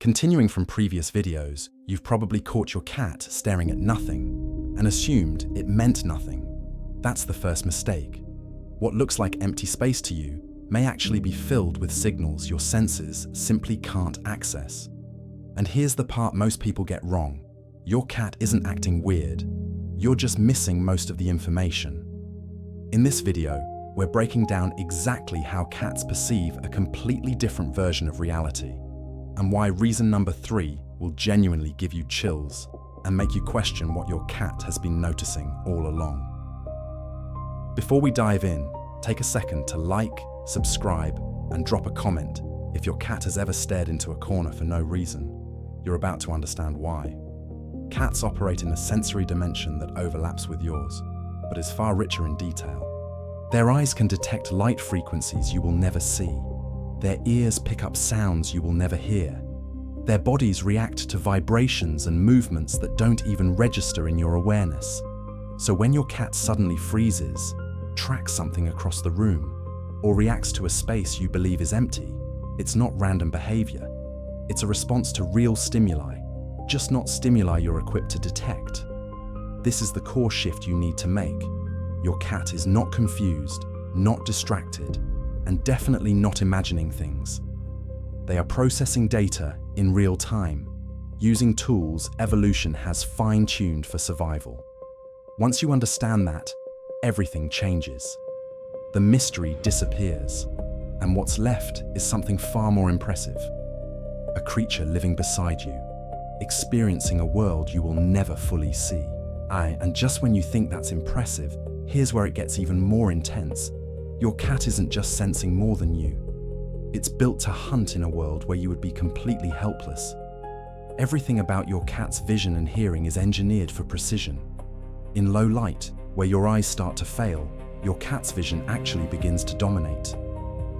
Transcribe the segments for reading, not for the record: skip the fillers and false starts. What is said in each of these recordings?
Continuing from previous videos, you've probably caught your cat staring at nothing and assumed it meant nothing. That's the first mistake. What looks like empty space to you may actually be filled with signals your senses simply can't access. And here's the part most people get wrong. Your cat isn't acting weird. You're just missing most of the information. In this video, we're breaking down exactly how cats perceive a completely different version of reality, and why reason number 3 will genuinely give you chills and make you question what your cat has been noticing all along. Before we dive in, take a second to like, subscribe, and drop a comment if your cat has ever stared into a corner for no reason. You're about to understand why. Cats operate in a sensory dimension that overlaps with yours, but is far richer in detail. Their eyes can detect light frequencies you will never see. Their ears pick up sounds you will never hear. Their bodies react to vibrations and movements that don't even register in your awareness. So when your cat suddenly freezes, tracks something across the room, or reacts to a space you believe is empty, it's not random behavior. It's a response to real stimuli, just not stimuli you're equipped to detect. This is the core shift you need to make. Your cat is not confused, not distracted, and definitely not imagining things. They are processing data in real time, using tools evolution has fine-tuned for survival. Once you understand that, everything changes. The mystery disappears, and what's left is something far more impressive. A creature living beside you, experiencing a world you will never fully see. And just when you think that's impressive, here's where it gets even more intense. Your cat isn't just sensing more than you. It's built to hunt in a world where you would be completely helpless. Everything about your cat's vision and hearing is engineered for precision. In low light, where your eyes start to fail, your cat's vision actually begins to dominate.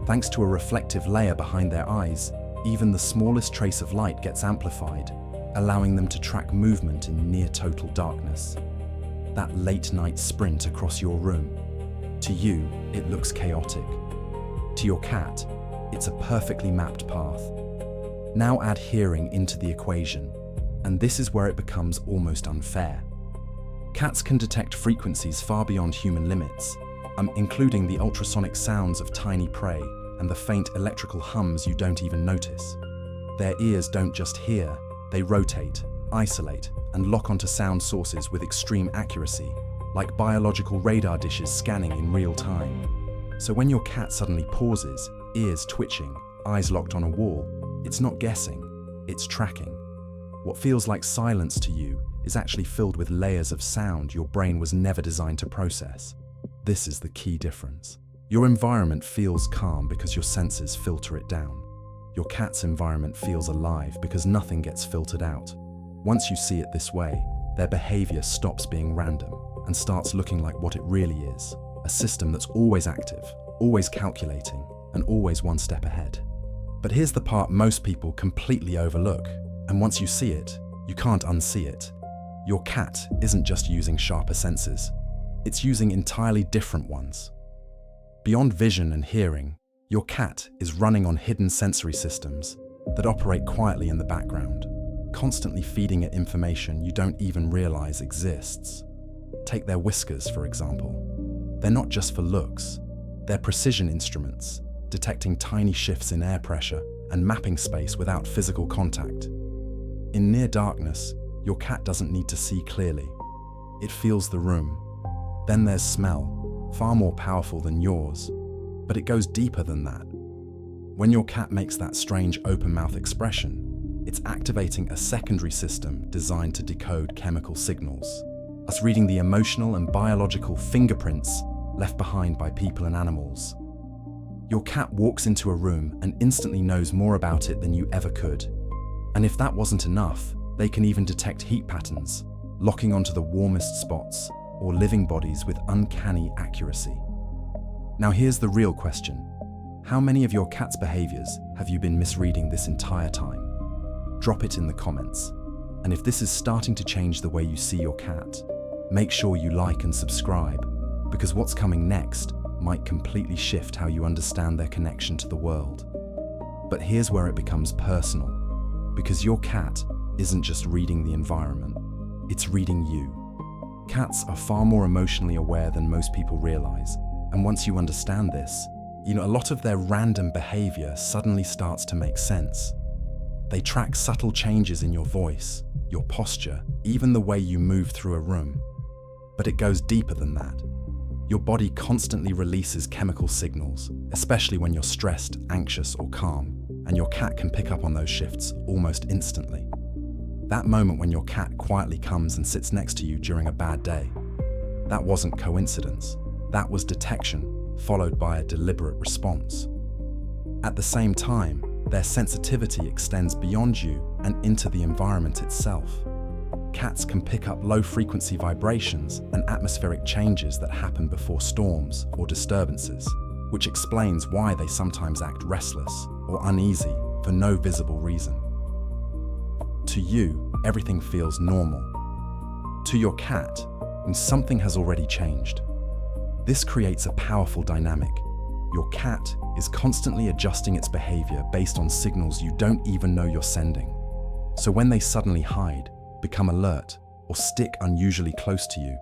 Thanks to a reflective layer behind their eyes, even the smallest trace of light gets amplified, allowing them to track movement in near total darkness. That late-night sprint across your room. To you, it looks chaotic. To your cat, it's a perfectly mapped path. Now add hearing into the equation, and this is where it becomes almost unfair. Cats can detect frequencies far beyond human limits, including the ultrasonic sounds of tiny prey and the faint electrical hums you don't even notice. Their ears don't just hear, they rotate, isolate, and lock onto sound sources with extreme accuracy, like biological radar dishes scanning in real time. So when your cat suddenly pauses, ears twitching, eyes locked on a wall, it's not guessing, it's tracking. What feels like silence to you is actually filled with layers of sound your brain was never designed to process. This is the key difference. Your environment feels calm because your senses filter it down. Your cat's environment feels alive because nothing gets filtered out. Once you see it this way, their behavior stops being random and starts looking like what it really is, a system that's always active, always calculating, and always one step ahead. But here's the part most people completely overlook, and once you see it, you can't unsee it. Your cat isn't just using sharper senses, it's using entirely different ones. Beyond vision and hearing, your cat is running on hidden sensory systems that operate quietly in the background, constantly feeding it information you don't even realize exists. Take their whiskers, for example. They're not just for looks, they're precision instruments, detecting tiny shifts in air pressure and mapping space without physical contact. In near darkness, your cat doesn't need to see clearly. It feels the room. Then there's smell, far more powerful than yours, but it goes deeper than that. When your cat makes that strange open mouth expression, it's activating a secondary system designed to decode chemical signals, us reading the emotional and biological fingerprints left behind by people and animals. Your cat walks into a room and instantly knows more about it than you ever could. And if that wasn't enough, they can even detect heat patterns, locking onto the warmest spots, or living bodies with uncanny accuracy. Now here's the real question. How many of your cat's behaviors have you been misreading this entire time? Drop it in the comments. And if this is starting to change the way you see your cat, make sure you like and subscribe, because what's coming next might completely shift how you understand their connection to the world. But here's where it becomes personal. Because your cat isn't just reading the environment, it's reading you. Cats are far more emotionally aware than most people realize, and once you understand this, a lot of their random behavior suddenly starts to make sense. They track subtle changes in your voice, your posture, even the way you move through a room. But it goes deeper than that. Your body constantly releases chemical signals, especially when you're stressed, anxious, or calm, and your cat can pick up on those shifts almost instantly. That moment when your cat quietly comes and sits next to you during a bad day, that wasn't coincidence. That was detection, followed by a deliberate response. At the same time, their sensitivity extends beyond you and into the environment itself. Cats can pick up low-frequency vibrations and atmospheric changes that happen before storms or disturbances, which explains why they sometimes act restless or uneasy for no visible reason. To you, everything feels normal. To your cat, something has already changed. This creates a powerful dynamic. Your cat is constantly adjusting its behavior based on signals you don't even know you're sending. So when they suddenly hide, become alert, or stick unusually close to you,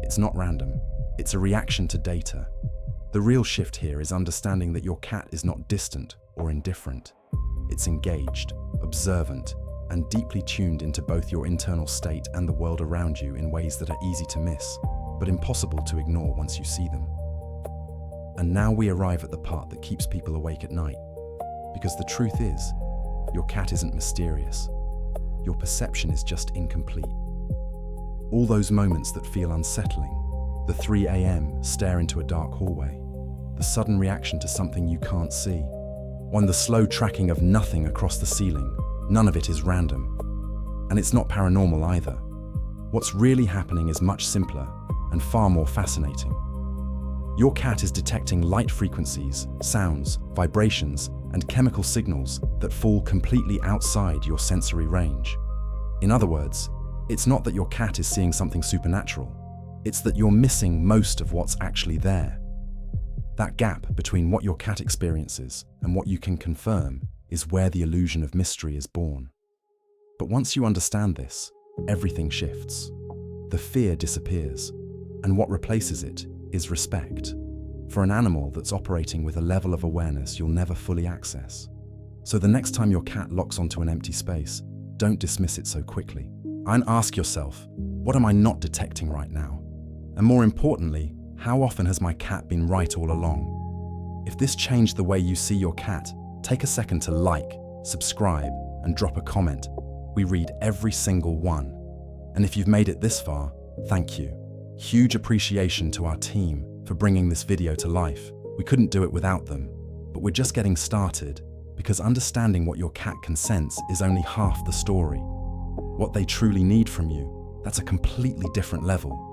it's not random. It's a reaction to data. The real shift here is understanding that your cat is not distant or indifferent. It's engaged, observant, and deeply tuned into both your internal state and the world around you in ways that are easy to miss, but impossible to ignore once you see them. And now we arrive at the part that keeps people awake at night. Because the truth is, your cat isn't mysterious. Your perception is just incomplete. All those moments that feel unsettling, the 3 a.m. stare into a dark hallway, the sudden reaction to something you can't see, the slow tracking of nothing across the ceiling, none of it is random. And it's not paranormal either. What's really happening is much simpler and far more fascinating. Your cat is detecting light frequencies, sounds, vibrations, and chemical signals that fall completely outside your sensory range. In other words, it's not that your cat is seeing something supernatural, it's that you're missing most of what's actually there. That gap between what your cat experiences and what you can confirm is where the illusion of mystery is born. But once you understand this, everything shifts. The fear disappears, and what replaces it is respect for an animal that's operating with a level of awareness you'll never fully access. So the next time your cat locks onto an empty space, don't dismiss it so quickly. And ask yourself, what am I not detecting right now? And more importantly, how often has my cat been right all along? If this changed the way you see your cat, take a second to like, subscribe, and drop a comment. We read every single one. And if you've made it this far, thank you. Huge appreciation to our team for bringing this video to life. We couldn't do it without them, but we're just getting started because understanding what your cat can sense is only half the story. What they truly need from you, that's a completely different level.